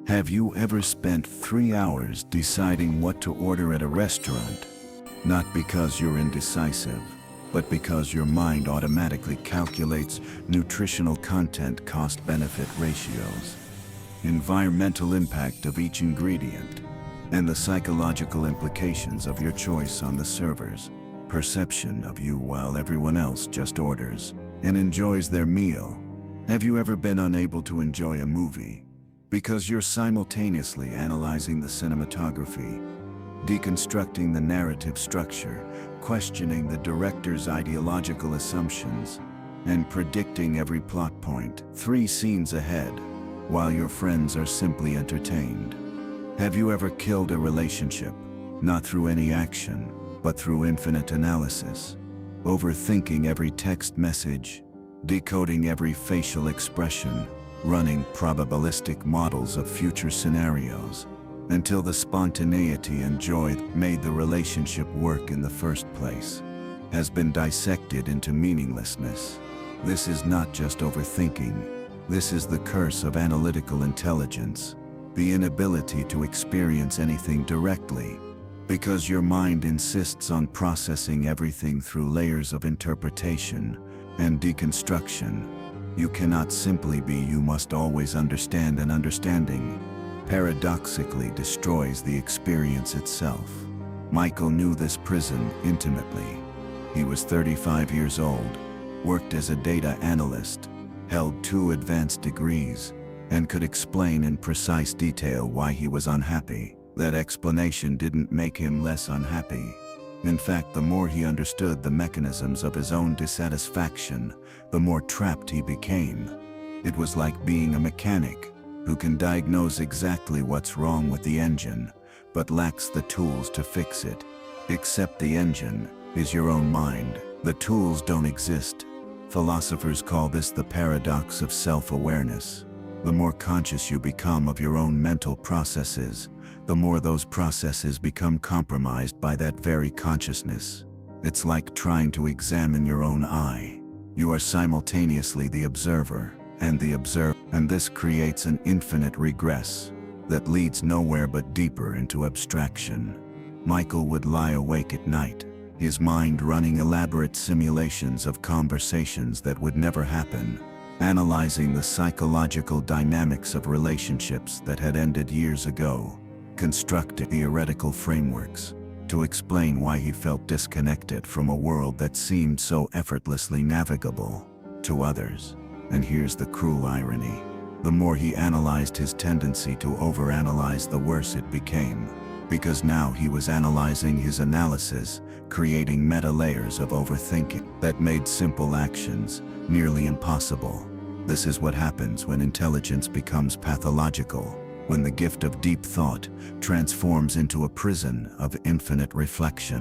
Have you ever spent 3 hours deciding what to order at a restaurant? Not because you're indecisive, but because your mind automatically calculates nutritional content cost-benefit ratios, environmental impact of each ingredient, and the psychological implications of your choice on the server's perception of you while everyone else just orders and enjoys their meal. Have you ever been unable to enjoy a movie because you're simultaneously analyzing the cinematography, deconstructing the narrative structure, questioning the director's ideological assumptions, and predicting every plot point 3 scenes ahead, while your friends are simply entertained? Have you ever killed a relationship, not through any action, but through infinite analysis, overthinking every text message, decoding every facial expression, running probabilistic models of future scenarios, until the spontaneity and joy that made the relationship work in the first place has been dissected into meaninglessness? This is not just overthinking. This is the curse of analytical intelligence, the inability to experience anything directly, because your mind insists on processing everything through layers of interpretation and deconstruction. You cannot simply be. You must always understand, and understanding paradoxically destroys the experience itself. Michael knew this prison intimately. He was 35 years old, worked as a data analyst, held 2 advanced degrees, and could explain in precise detail why he was unhappy. That explanation didn't make him less unhappy. In fact, the more he understood the mechanisms of his own dissatisfaction, the more trapped he became. It was like being a mechanic who can diagnose exactly what's wrong with the engine, but lacks the tools to fix it. Except the engine is your own mind. The tools don't exist. Philosophers call this the paradox of self-awareness. The more conscious you become of your own mental processes, the more those processes become compromised by that very consciousness. It's like trying to examine your own eye. You are simultaneously the observer and the observer, and this creates an infinite regress that leads nowhere but deeper into abstraction. Michael would lie awake at night, his mind running elaborate simulations of conversations that would never happen, analyzing the psychological dynamics of relationships that had ended years ago, constructing theoretical frameworks to explain why he felt disconnected from a world that seemed so effortlessly navigable to others. And here's the cruel irony. The more he analyzed his tendency to overanalyze, the worse it became, because now he was analyzing his analysis, creating meta layers of overthinking that made simple actions nearly impossible. This is what happens when intelligence becomes pathological, when the gift of deep thought transforms into a prison of infinite reflection,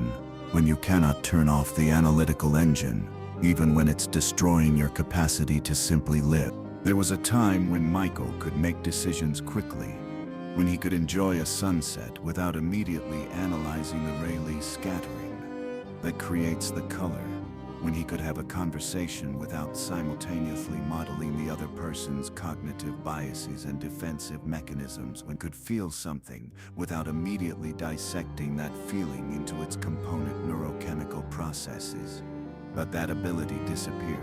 when you cannot turn off the analytical engine, even when it's destroying your capacity to simply live. There was a time when Michael could make decisions quickly, when he could enjoy a sunset without immediately analyzing the Rayleigh scattering that creates the color, when he could have a conversation without simultaneously modeling the other person's cognitive biases and defensive mechanisms, when could feel something without immediately dissecting that feeling into its component neurochemical processes. But that ability disappeared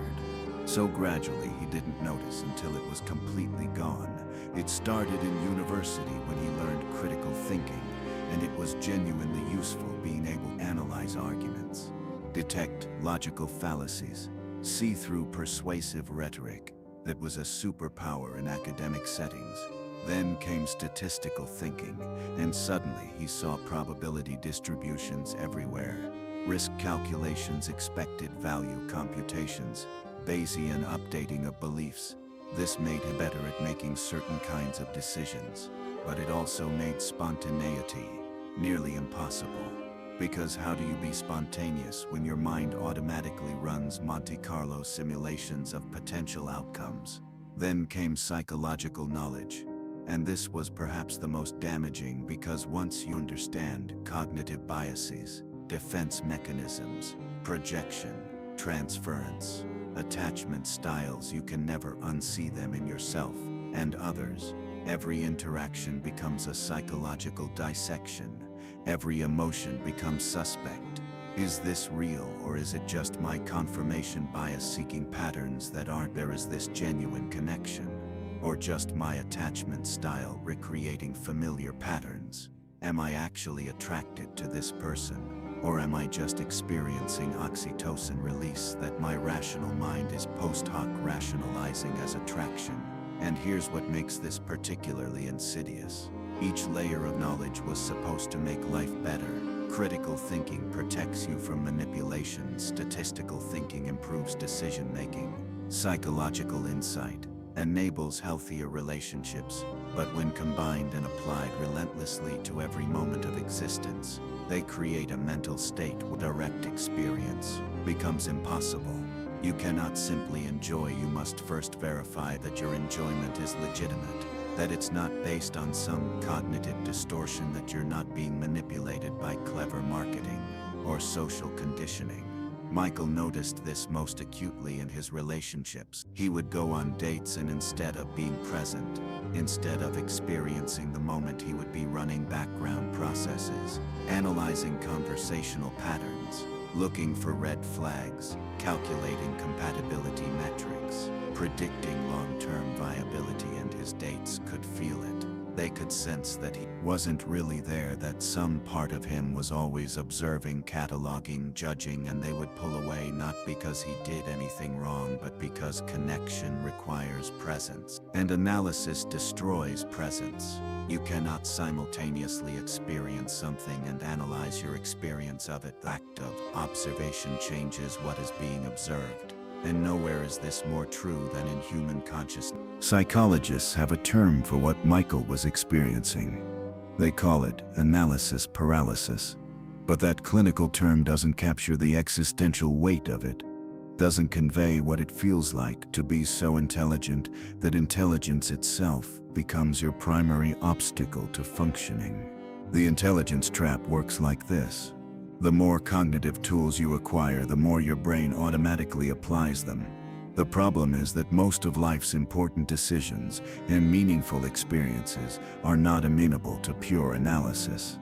so gradually he didn't notice until it was completely gone. It started in university when he learned critical thinking, and it was genuinely useful being able to analyze arguments, detect logical fallacies, see through persuasive rhetoric. That was a superpower in academic settings. Then came statistical thinking, and suddenly he saw probability distributions everywhere, risk calculations, expected value computations, Bayesian updating of beliefs. This made him better at making certain kinds of decisions, but it also made spontaneity nearly impossible. Because how do you be spontaneous when your mind automatically runs Monte Carlo simulations of potential outcomes? Then came psychological knowledge, and this was perhaps the most damaging, because once you understand cognitive biases, defense mechanisms, projection, transference, attachment styles, you can never unsee them in yourself and others. Every interaction becomes a psychological dissection. Every emotion becomes suspect. Is this real, or is it just my confirmation bias seeking patterns that aren't there? Is this genuine connection, or just my attachment style recreating familiar patterns? Am I actually attracted to this person, or am I just experiencing oxytocin release that my rational mind is post hoc rationalizing as attraction? And here's what makes this particularly insidious. Each layer of knowledge was supposed to make life better. Critical thinking protects you from manipulation. Statistical thinking improves decision-making. Psychological insight enables healthier relationships. But when combined and applied relentlessly to every moment of existence, they create a mental state where direct experience becomes impossible. You cannot simply enjoy, you must first verify that your enjoyment is legitimate, that it's not based on some cognitive distortion, that you're not being manipulated by clever marketing or social conditioning. Michael noticed this most acutely in his relationships. He would go on dates, and instead of being present, instead of experiencing the moment, he would be running background processes, analyzing conversational patterns, looking for red flags, calculating compatibility metrics, predicting long-term viability, and his dates could feel it. They could sense that he wasn't really there, that some part of him was always observing, cataloging, judging, and they would pull away, not because he did anything wrong, but because connection requires presence, and analysis destroys presence. You cannot simultaneously experience something and analyze your experience of it. The act of observation changes what is being observed. And nowhere is this more true than in human consciousness. Psychologists have a term for what Michael was experiencing. They call it analysis paralysis. But that clinical term doesn't capture the existential weight of it, doesn't convey what it feels like to be so intelligent that intelligence itself becomes your primary obstacle to functioning. The intelligence trap works like this. The more cognitive tools you acquire, the more your brain automatically applies them. The problem is that most of life's important decisions and meaningful experiences are not amenable to pure analysis.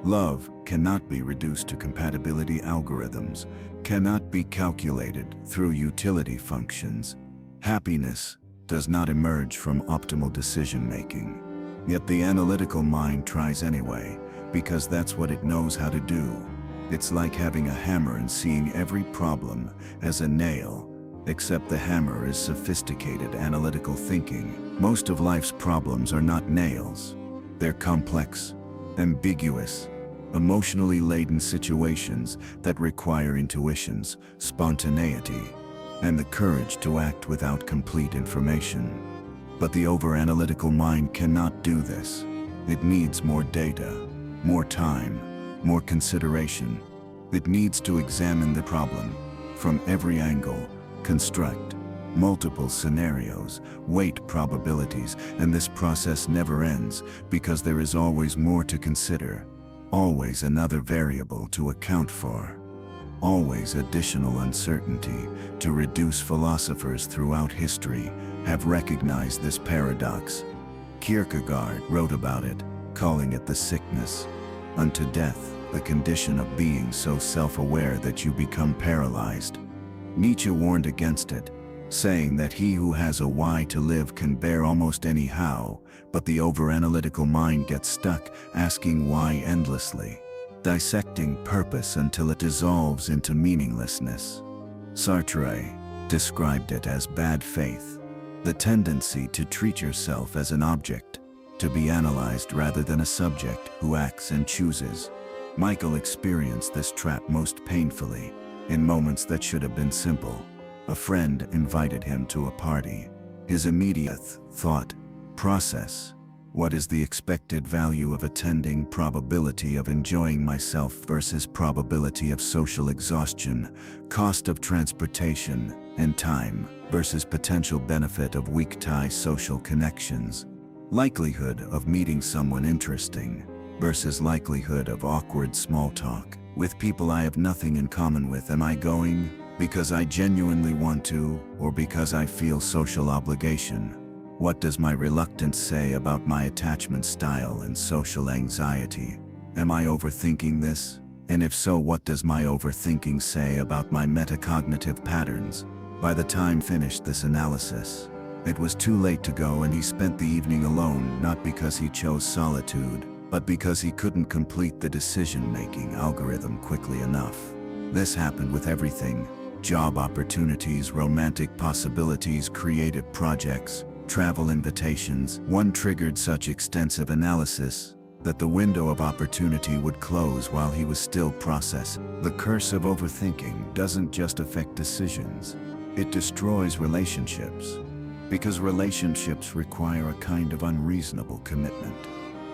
Love cannot be reduced to compatibility algorithms, cannot be calculated through utility functions. Happiness does not emerge from optimal decision-making. Yet the analytical mind tries anyway, because that's what it knows how to do. It's like having a hammer and seeing every problem as a nail, except the hammer is sophisticated analytical thinking. Most of life's problems are not nails. They're complex, ambiguous, emotionally laden situations that require intuitions, spontaneity, and the courage to act without complete information. But the over-analytical mind cannot do this. It needs more data, more time, more consideration. It needs to examine the problem from every angle, construct multiple scenarios, weight probabilities, and this process never ends because there is always more to consider, always another variable to account for, always additional uncertainty to reduce. Philosophers throughout history have recognized this paradox. Kierkegaard wrote about it, calling it the sickness unto death, the condition of being so self-aware that you become paralyzed. Nietzsche warned against it, saying that he who has a why to live can bear almost any how, but the over-analytical mind gets stuck asking why endlessly, dissecting purpose until it dissolves into meaninglessness. Sartre described it as bad faith, the tendency to treat yourself as an object, to be analyzed rather than a subject who acts and chooses. Michael experienced this trap most painfully, in moments that should have been simple. A friend invited him to a party. His immediate thought process: what is the expected value of attending, probability of enjoying myself versus probability of social exhaustion, cost of transportation and time versus potential benefit of weak-tie social connections, likelihood of meeting someone interesting versus likelihood of awkward small talk with people I have nothing in common with. Am I going because I genuinely want to, or because I feel social obligation? What does my reluctance say about my attachment style and social anxiety? Am I overthinking this? And if so, what does my overthinking say about my metacognitive patterns? By the time finished this analysis, it was too late to go, and he spent the evening alone, not because he chose solitude, but because he couldn't complete the decision-making algorithm quickly enough. This happened with everything: job opportunities, romantic possibilities, creative projects, travel invitations. One triggered such extensive analysis that the window of opportunity would close while he was still processing. The curse of overthinking doesn't just affect decisions, it destroys relationships. Because relationships require a kind of unreasonable commitment,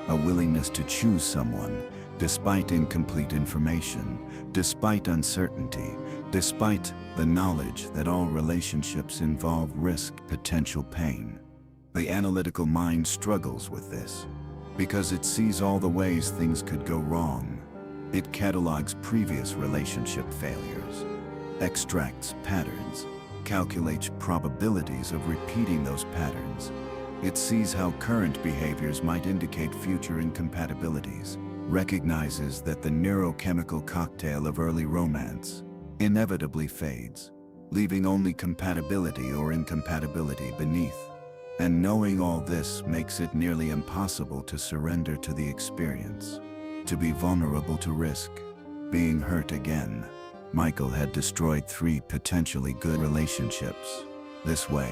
a willingness to choose someone despite incomplete information, despite uncertainty, despite the knowledge that all relationships involve risk, potential pain. The analytical mind struggles with this because it sees all the ways things could go wrong. It catalogs previous relationship failures, extracts patterns, calculates probabilities of repeating those patterns. It sees how current behaviors might indicate future incompatibilities, recognizes that the neurochemical cocktail of early romance inevitably fades, leaving only compatibility or incompatibility beneath. And knowing all this makes it nearly impossible to surrender to the experience, to be vulnerable to risk, being hurt again. Michael had destroyed 3 potentially good relationships this way,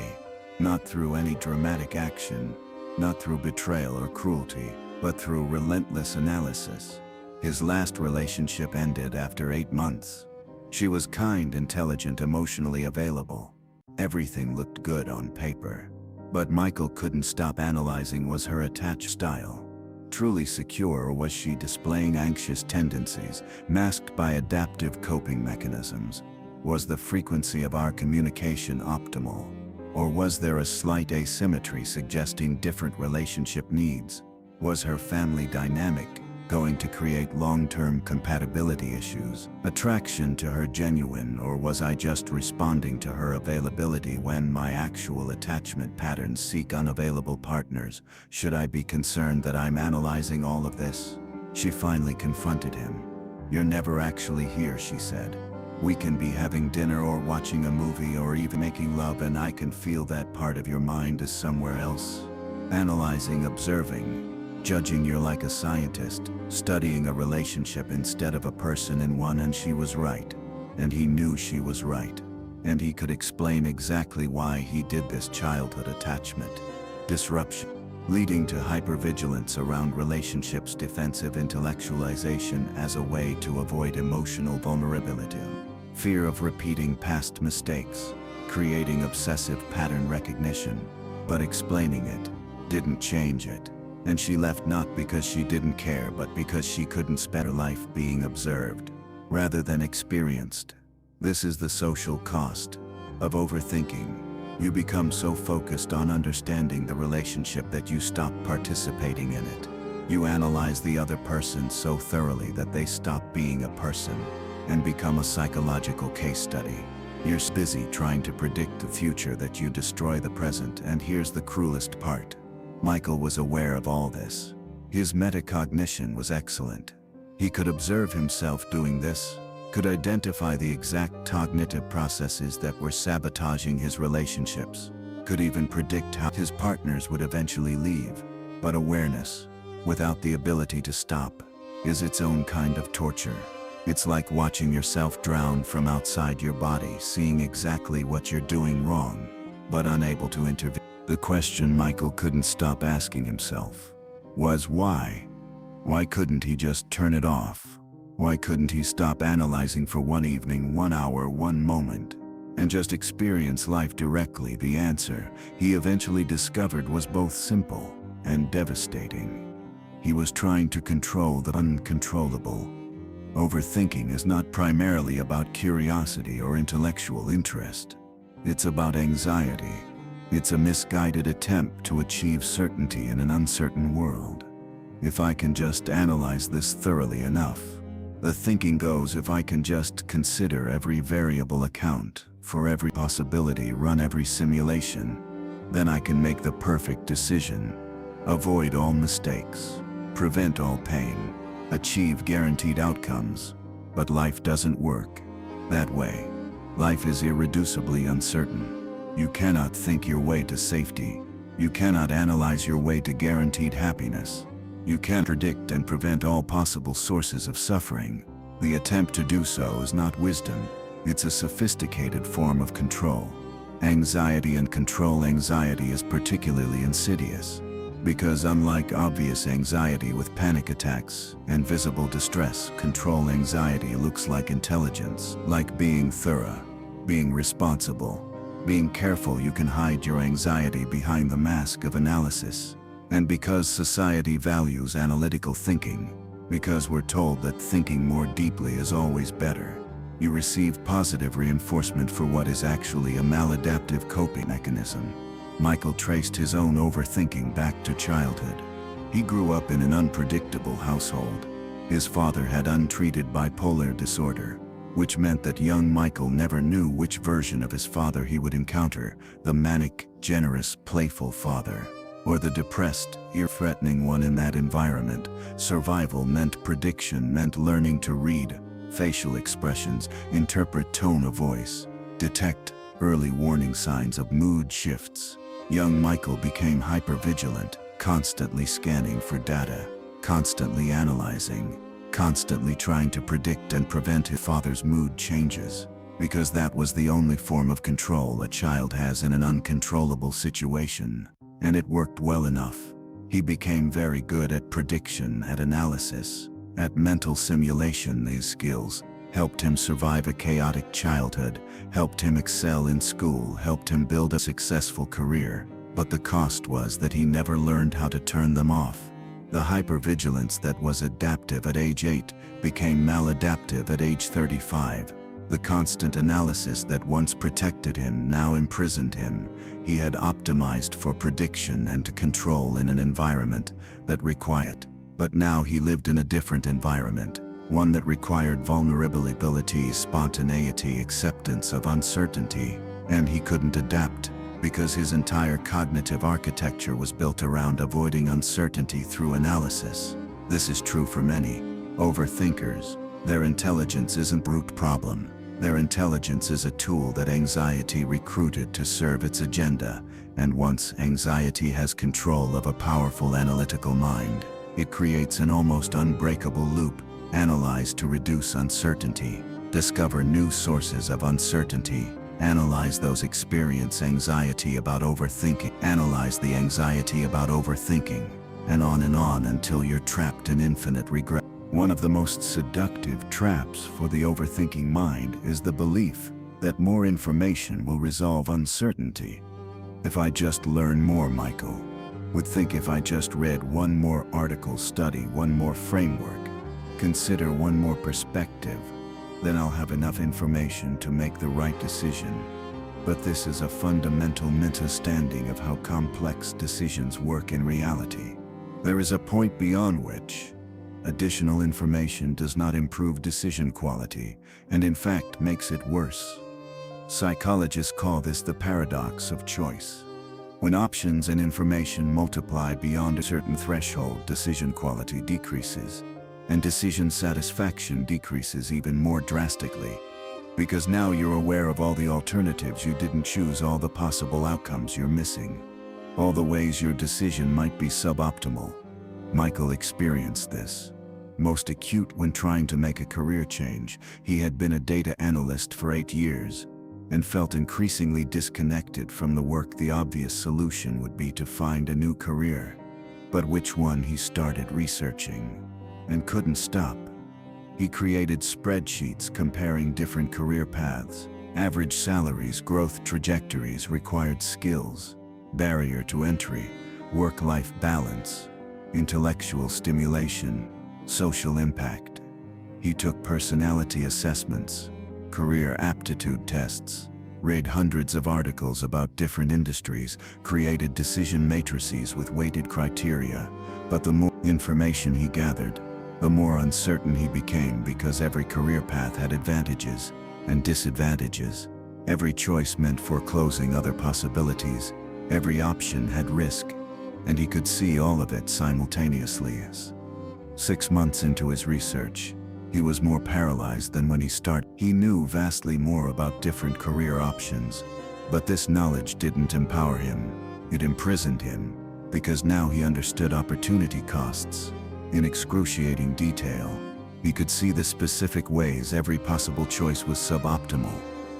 not through any dramatic action, not through betrayal or cruelty, but through relentless analysis. His last relationship ended after 8 months. She was kind, intelligent, emotionally available. Everything looked good on paper. But Michael couldn't stop analyzing: was her attached style truly secure, or was she displaying anxious tendencies masked by adaptive coping mechanisms? Was the frequency of our communication optimal? Or was there a slight asymmetry suggesting different relationship needs? Was her family dynamic going to create long-term compatibility issues? Attraction to her genuine, or was I just responding to her availability when my actual attachment patterns seek unavailable partners? Should I be concerned that I'm analyzing all of this? She finally confronted him. "You're never actually here," she said. "We can be having dinner or watching a movie or even making love, and I can feel that part of your mind is somewhere else. Analyzing, observing, judging. You're like a scientist, studying a relationship instead of a person in one." And she was right. And he knew she was right. And he could explain exactly why he did this: childhood attachment disruption, leading to hypervigilance around relationships, defensive intellectualization as a way to avoid emotional vulnerability, fear of repeating past mistakes, creating obsessive pattern recognition. But explaining it didn't change it. And she left not because she didn't care, but because she couldn't spend her life being observed rather than experienced. This is the social cost of overthinking. You become so focused on understanding the relationship that you stop participating in it. You analyze the other person so thoroughly that they stop being a person and become a psychological case study. You're so busy trying to predict the future that you destroy the present. And here's the cruelest part. Michael was aware of all this. His metacognition was excellent. He could observe himself doing this, could identify the exact cognitive processes that were sabotaging his relationships, could even predict how his partners would eventually leave. But awareness, without the ability to stop, is its own kind of torture. It's like watching yourself drown from outside your body, seeing exactly what you're doing wrong, but unable to intervene. The question Michael couldn't stop asking himself was why? Why couldn't he just turn it off? Why couldn't he stop analyzing for 1 evening, 1 hour, 1 moment, and just experience life directly? The answer, he eventually discovered, was both simple and devastating. He was trying to control the uncontrollable. Overthinking is not primarily about curiosity or intellectual interest. It's about anxiety. It's a misguided attempt to achieve certainty in an uncertain world. If I can just analyze this thoroughly enough, the thinking goes, if I can just consider every variable, account for every possibility, run every simulation, then I can make the perfect decision, avoid all mistakes, prevent all pain, achieve guaranteed outcomes. But life doesn't work that way. Life is irreducibly uncertain. You cannot think your way to safety. You cannot analyze your way to guaranteed happiness. You can't predict and prevent all possible sources of suffering. The attempt to do so is not wisdom. It's a sophisticated form of control. Anxiety and control anxiety is particularly insidious, because unlike obvious anxiety with panic attacks and visible distress, control anxiety looks like intelligence, like being thorough, being responsible, being careful. You can hide your anxiety behind the mask of analysis. And because society values analytical thinking, because we're told that thinking more deeply is always better, you receive positive reinforcement for what is actually a maladaptive coping mechanism. Michael traced his own overthinking back to childhood. He grew up in an unpredictable household. His father had untreated bipolar disorder, which meant that young Michael never knew which version of his father he would encounter, the manic, generous, playful father, or the depressed, ear-threatening one. In that environment, survival meant prediction, meant learning to read facial expressions, interpret tone of voice, detect early warning signs of mood shifts. Young Michael became hypervigilant, constantly scanning for data, constantly analyzing, constantly trying to predict and prevent his father's mood changes, because that was the only form of control a child has in an uncontrollable situation. And it worked well enough. He became very good at prediction, at analysis, at mental simulation. These skills helped him survive a chaotic childhood, helped him excel in school, helped him build a successful career. But the cost was that he never learned how to turn them off. The hypervigilance that was adaptive at age 8 became maladaptive at age 35. The constant analysis that once protected him now imprisoned him. He had optimized for prediction and control in an environment that required. But now he lived in a different environment, one that required vulnerability, spontaneity, acceptance of uncertainty. And he couldn't adapt, because his entire cognitive architecture was built around avoiding uncertainty through analysis. This is true for many overthinkers. Their intelligence isn't the root problem. Their intelligence is a tool that anxiety recruited to serve its agenda. And once anxiety has control of a powerful analytical mind, it creates an almost unbreakable loop. Analyze to reduce uncertainty. Discover new sources of uncertainty. Analyze those. Experience anxiety about overthinking. Analyze the anxiety about overthinking. And on until you're trapped in infinite regret. One of the most seductive traps for the overthinking mind is the belief that more information will resolve uncertainty. If I just learn more, Michael would think, if I just read one more article, study one more framework, consider one more perspective, then I'll have enough information to make the right decision. But this is a fundamental misunderstanding of how complex decisions work in reality. There is a point beyond which additional information does not improve decision quality, and in fact makes it worse. Psychologists call this the paradox of choice. When options and information multiply beyond a certain threshold, decision quality decreases, and decision satisfaction decreases even more drastically. Because now you're aware of all the alternatives you didn't choose, all the possible outcomes you're missing, all the ways your decision might be suboptimal. Michael experienced this most acute when trying to make a career change. He had been a data analyst for 8 years and felt increasingly disconnected from the work. The obvious solution would be to find a new career. But which one? He started researching and couldn't stop. He created spreadsheets comparing different career paths, average salaries, growth trajectories, required skills, barrier to entry, work-life balance, intellectual stimulation, social impact. He took personality assessments, career aptitude tests, read hundreds of articles about different industries, created decision matrices with weighted criteria. But the more information he gathered, the more uncertain he became, because every career path had advantages and disadvantages. Every choice meant foreclosing other possibilities, Every option had risk, and he could see all of it simultaneously. 6 months into his research, he was more paralyzed than when he started. He knew vastly more about different career options, but this knowledge didn't empower him. It imprisoned him, because now he understood opportunity costs in excruciating detail. He could see the specific ways every possible choice was suboptimal.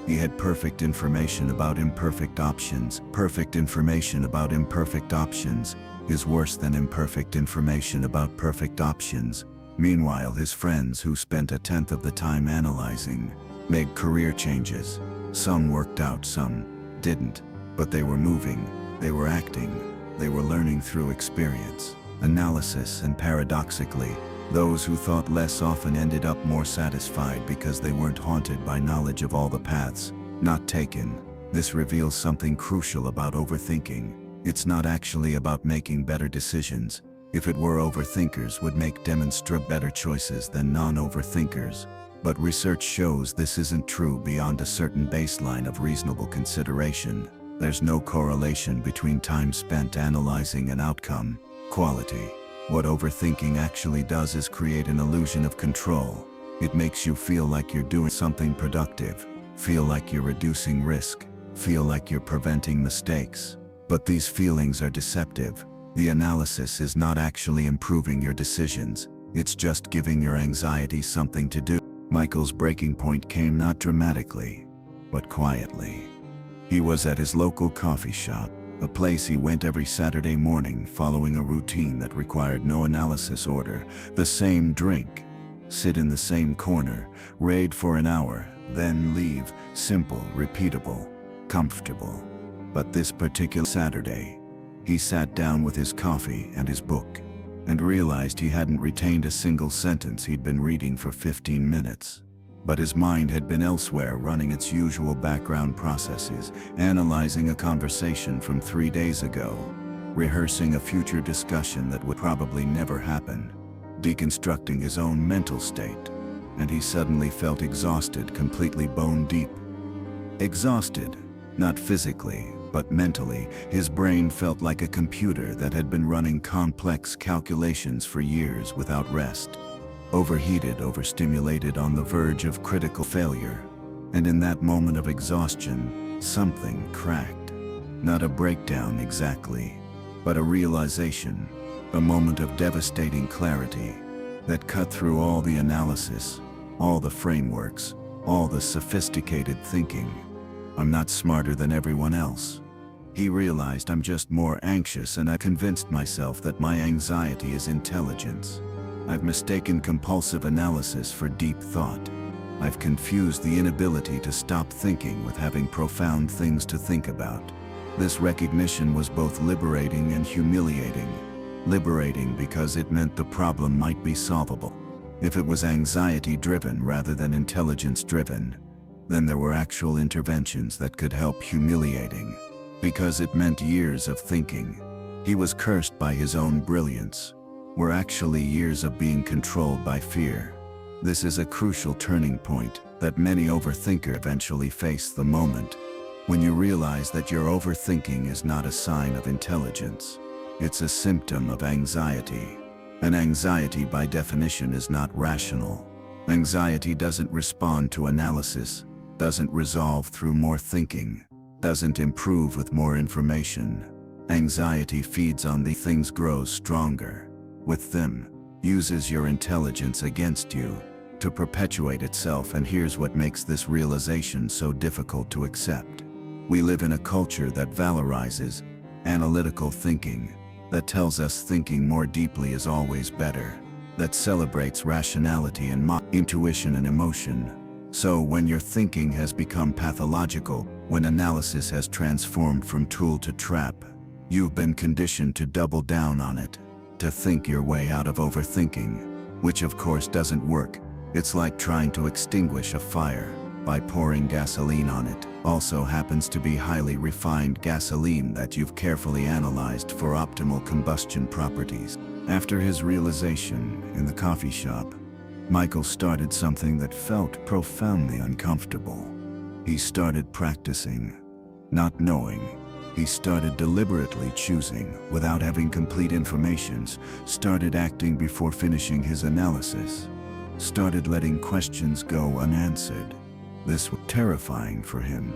He had perfect information about imperfect options. Perfect information about imperfect options is worse than imperfect information about perfect options. Meanwhile, his friends who spent 1/10 of the time analyzing made career changes. Some worked out, some didn't, but they were moving, they were acting, they were learning through experience, analysis, and paradoxically, those who thought less often ended up more satisfied because they weren't haunted by knowledge of all the paths not taken. This reveals something crucial about overthinking. It's not actually about making better decisions. If it were, overthinkers would make demonstrably better choices than non-overthinkers. But research shows this isn't true beyond a certain baseline of reasonable consideration. There's no correlation between time spent analyzing and outcome quality. What overthinking actually does is create an illusion of control. It makes you feel like you're doing something productive, feel like you're reducing risk, feel like you're preventing mistakes. But these feelings are deceptive. The analysis is not actually improving your decisions, it's just giving your anxiety something to do. Michael's breaking point came not dramatically, but quietly. He was at his local coffee shop, a place he went every Saturday morning following a routine that required no analysis. Order the same drink, sit in the same corner, read for an hour, then leave. Simple, repeatable, comfortable. But this particular Saturday, he sat down with his coffee and his book, and realized he hadn't retained a single sentence he'd been reading for 15 minutes. But his mind had been elsewhere, running its usual background processes, analyzing a conversation from 3 days ago, rehearsing a future discussion that would probably never happen, deconstructing his own mental state. And he suddenly felt exhausted, completely bone deep. Exhausted, not physically, but mentally. His brain felt like a computer that had been running complex calculations for years without rest. Overheated, overstimulated, on the verge of critical failure. And in that moment of exhaustion, something cracked. Not a breakdown exactly, but a realization, a moment of devastating clarity that cut through all the analysis, all the frameworks, all the sophisticated thinking. I'm not smarter than everyone else. He realized, I'm just more anxious, and I convinced myself that my anxiety is intelligence. I've mistaken compulsive analysis for deep thought. I've confused the inability to stop thinking with having profound things to think about. This recognition was both liberating and humiliating. Liberating because it meant the problem might be solvable. If it was anxiety-driven rather than intelligence-driven, then there were actual interventions that could help. Humiliating because it meant years of thinking he was cursed by his own brilliance were actually years of being controlled by fear. This is a crucial turning point that many overthinkers eventually face, the moment when you realize that your overthinking is not a sign of intelligence. It's a symptom of anxiety. And anxiety by definition is not rational. Anxiety doesn't respond to analysis, doesn't resolve through more thinking, doesn't improve with more information. Anxiety feeds on the things, grows stronger with them, uses your intelligence against you to perpetuate itself. And here's what makes this realization so difficult to accept. We live in a culture that valorizes analytical thinking, that tells us thinking more deeply is always better, that celebrates rationality and intuition and emotion. So when your thinking has become pathological, when analysis has transformed from tool to trap, you've been conditioned to double down on it, to think your way out of overthinking, which of course doesn't work. It's like trying to extinguish a fire by pouring gasoline on it. Also happens to be highly refined gasoline that you've carefully analyzed for optimal combustion properties. After his realization in the coffee shop, Michael started something that felt profoundly uncomfortable. He started practicing not knowing. He started deliberately choosing without having complete informations, started acting before finishing his analysis, started letting questions go unanswered. This was terrifying for him.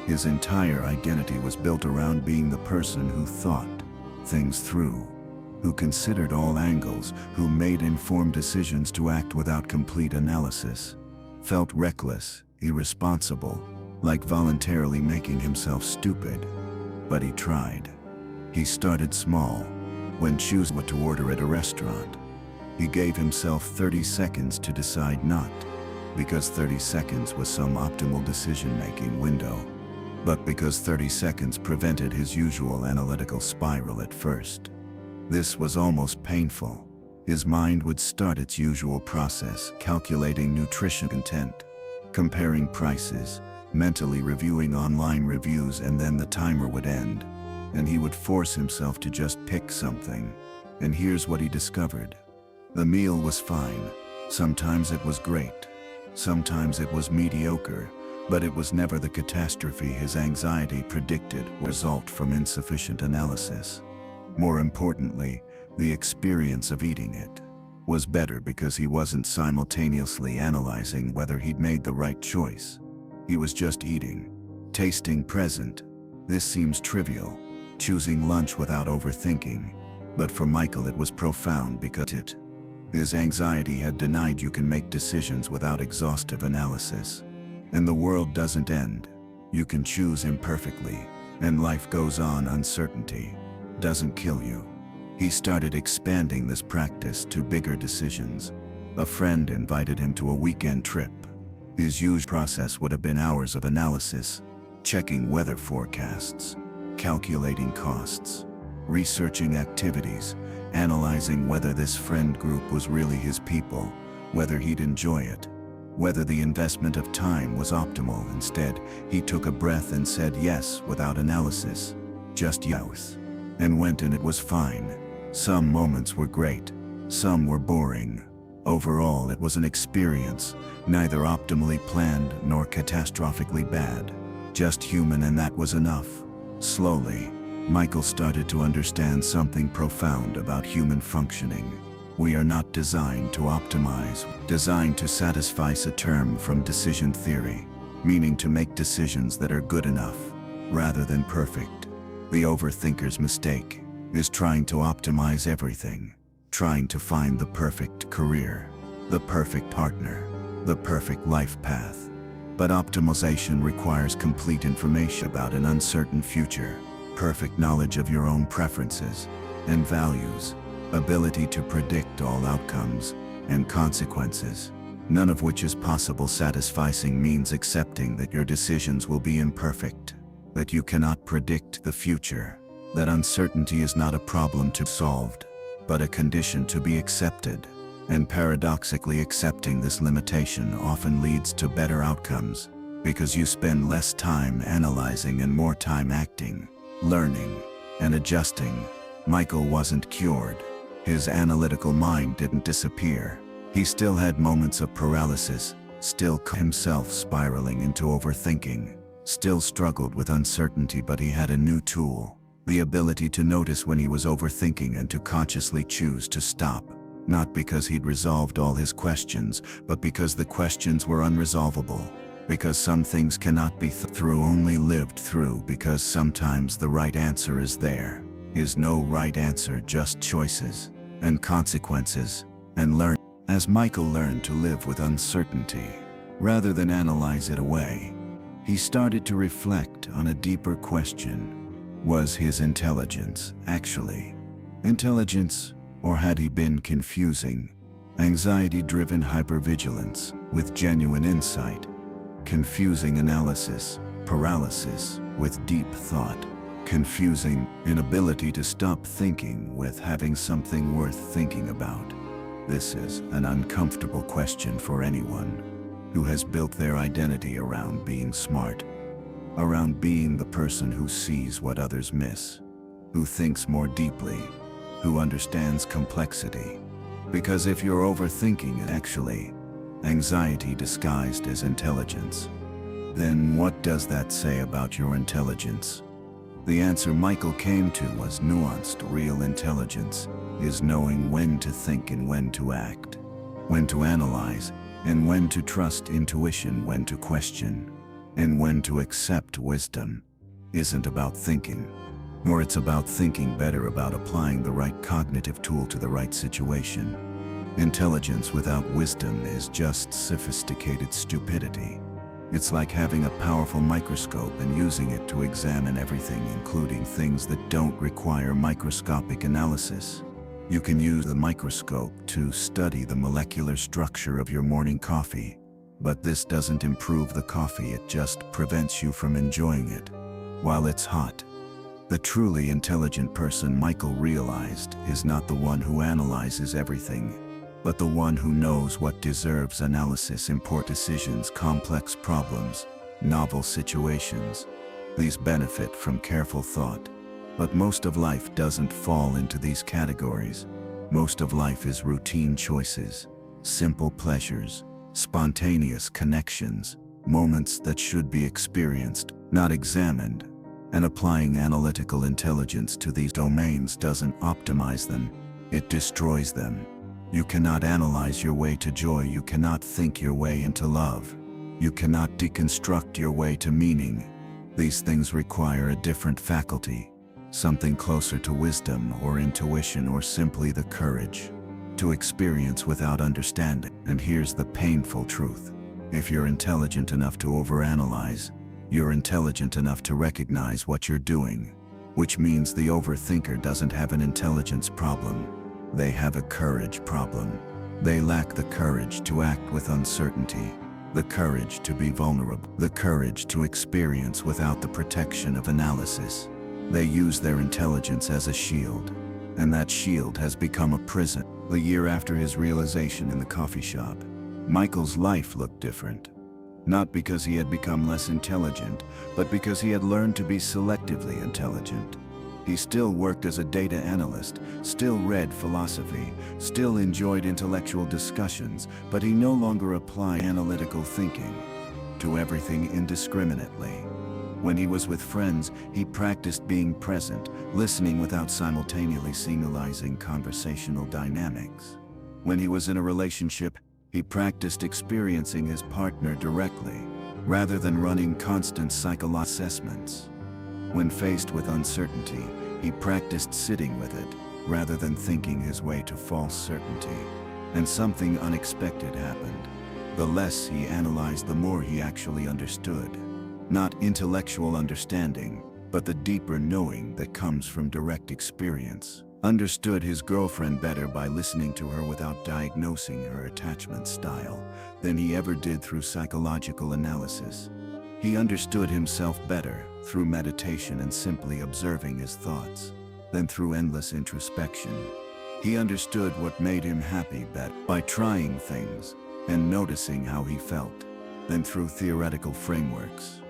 His entire identity was built around being the person who thought things through, who considered all angles, who made informed decisions to act without complete analysis. Felt reckless, irresponsible, like voluntarily making himself stupid. But he tried. He started small. When choosing what to order at a restaurant, he gave himself 30 seconds to decide not, because 30 seconds was some optimal decision-making window, but because 30 seconds prevented his usual analytical spiral at first. This was almost painful. His mind would start its usual process, calculating nutrition content, comparing prices, mentally reviewing online reviews, and then the timer would end, and he would force himself to just pick something. And here's what he discovered. The meal was fine. Sometimes it was great. Sometimes it was mediocre, but it was never the catastrophe his anxiety predicted or result from insufficient analysis. More importantly, the experience of eating it was better because he wasn't simultaneously analyzing whether he'd made the right choice. He was just eating, tasting present. This seems trivial, choosing lunch without overthinking, but for Michael it was profound because his anxiety had denied you can make decisions without exhaustive analysis. And the world doesn't end. You can choose imperfectly, and life goes on. Uncertainty doesn't kill you. He started expanding this practice to bigger decisions. A friend invited him to a weekend trip. His usual process would have been hours of analysis, checking weather forecasts, calculating costs, researching activities, analyzing whether this friend group was really his people, whether he'd enjoy it, whether the investment of time was optimal. Instead, he took a breath and said yes without analysis, just yes, and went, and it was fine. Some moments were great, some were boring. Overall, it was an experience, neither optimally planned nor catastrophically bad, just human, and that was enough. Slowly, Michael started to understand something profound about human functioning. We are not designed to optimize, designed to satisfy. A term from decision theory, meaning to make decisions that are good enough, rather than perfect. The overthinker's mistake is trying to optimize everything, trying to find the perfect career, the perfect partner, the perfect life path. But optimization requires complete information about an uncertain future, perfect knowledge of your own preferences and values, ability to predict all outcomes and consequences, none of which is possible. Satisficing means accepting that your decisions will be imperfect, that you cannot predict the future, that uncertainty is not a problem to be solved, but a condition to be accepted. And paradoxically, accepting this limitation often leads to better outcomes, because you spend less time analyzing and more time acting, learning, and adjusting. Michael wasn't cured. His analytical mind didn't disappear. He still had moments of paralysis, still caught himself spiraling into overthinking, still struggled with uncertainty, but he had a new tool, the ability to notice when he was overthinking and to consciously choose to stop. Not because he'd resolved all his questions, but because the questions were unresolvable. Because some things cannot be through, only lived through. Because sometimes the right answer is there. Is no right answer, just choices and consequences, and learn. As Michael learned to live with uncertainty, rather than analyze it away, he started to reflect on a deeper question. Was his intelligence actually intelligence? Or had he been confusing anxiety-driven hypervigilance with genuine insight, confusing analysis, paralysis with deep thought, confusing inability to stop thinking with having something worth thinking about? This is an uncomfortable question for anyone who has built their identity around being smart, around being the person who sees what others miss, who thinks more deeply, who understands complexity. Because if you're overthinking actually anxiety disguised as intelligence, then what does that say about your intelligence? The answer Michael came to was nuanced. Real intelligence is knowing when to think and when to act, when to analyze, and when to trust intuition, when to question, and when to accept. Wisdom isn't about thinking, nor it's about thinking better, about applying the right cognitive tool to the right situation. Intelligence without wisdom is just sophisticated stupidity. It's like having a powerful microscope and using it to examine everything, including things that don't require microscopic analysis. You can use the microscope to study the molecular structure of your morning coffee, but this doesn't improve the coffee, it just prevents you from enjoying it while it's hot. The truly intelligent person, Michael realized, is not the one who analyzes everything, but the one who knows what deserves analysis, important decisions, complex problems, novel situations. These benefit from careful thought. But most of life doesn't fall into these categories. Most of life is routine choices, simple pleasures, spontaneous connections, moments that should be experienced, not examined. And applying analytical intelligence to these domains doesn't optimize them, it destroys them. You cannot analyze your way to joy, you cannot think your way into love, you cannot deconstruct your way to meaning. These things require a different faculty, something closer to wisdom or intuition, or simply the courage to experience without understanding. And here's the painful truth. If you're intelligent enough to overanalyze, you're intelligent enough to recognize what you're doing, which means the overthinker doesn't have an intelligence problem. They have a courage problem. They lack the courage to act with uncertainty, the courage to be vulnerable, the courage to experience without the protection of analysis. They use their intelligence as a shield, and that shield has become a prison. The year after his realization in the coffee shop, Michael's life looked different. Not because he had become less intelligent, but because he had learned to be selectively intelligent. He still worked as a data analyst, still read philosophy, still enjoyed intellectual discussions, but he no longer applied analytical thinking to everything indiscriminately. When he was with friends, he practiced being present, listening without simultaneously signalizing conversational dynamics. When he was in a relationship, he practiced experiencing his partner directly, rather than running constant psychological assessments. When faced with uncertainty, he practiced sitting with it, rather than thinking his way to false certainty. And something unexpected happened. The less he analyzed, the more he actually understood. Not intellectual understanding, but the deeper knowing that comes from direct experience. Understood his girlfriend better by listening to her without diagnosing her attachment style than he ever did through psychological analysis. He understood himself better through meditation and simply observing his thoughts than through endless introspection. He understood what made him happy better by trying things and noticing how he felt than through theoretical frameworks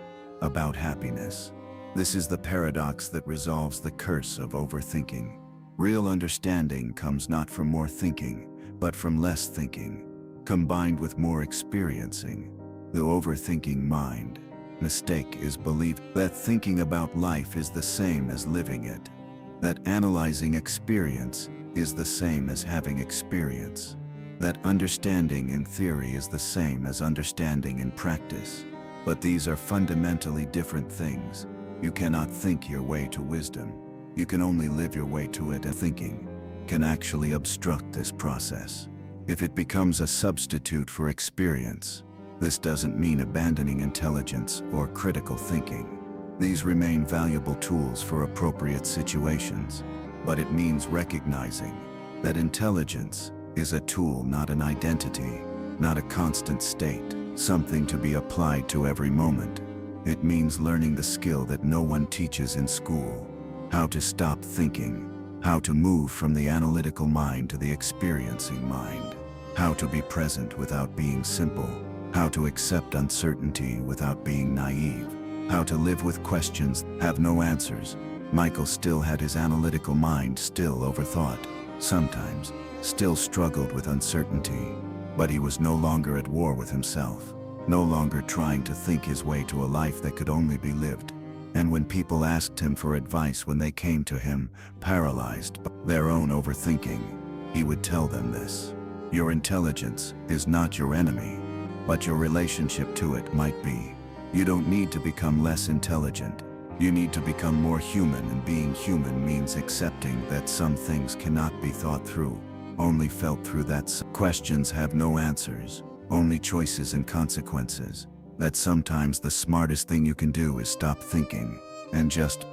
about happiness. This is the paradox that resolves the curse of overthinking. Real understanding comes not from more thinking, but from less thinking, combined with more experiencing. The overthinking mind mistake is belief that thinking about life is the same as living it, that analyzing experience is the same as having experience, that understanding in theory is the same as understanding in practice. But these are fundamentally different things. You cannot think your way to wisdom. You can only live your way to it, and thinking can actually obstruct this process. If it becomes a substitute for experience, this doesn't mean abandoning intelligence or critical thinking. These remain valuable tools for appropriate situations, but it means recognizing that intelligence is a tool, not an identity, not a constant state, something to be applied to every moment. It means learning the skill that no one teaches in school: how to stop thinking, how to move from the analytical mind to the experiencing mind, how to be present without being simple, how to accept uncertainty without being naive, how to live with questions that have no answers. Michael still had his analytical mind, still overthought, sometimes, still struggled with uncertainty, but he was no longer at war with himself, no longer trying to think his way to a life that could only be lived. And when people asked him for advice when they came to him, paralyzed by their own overthinking, he would tell them this: your intelligence is not your enemy, but your relationship to it might be. You don't need to become less intelligent. You need to become more human, and being human means accepting that some things cannot be thought through, only felt through, that some questions have no answers, only choices and consequences, that sometimes the smartest thing you can do is stop thinking and just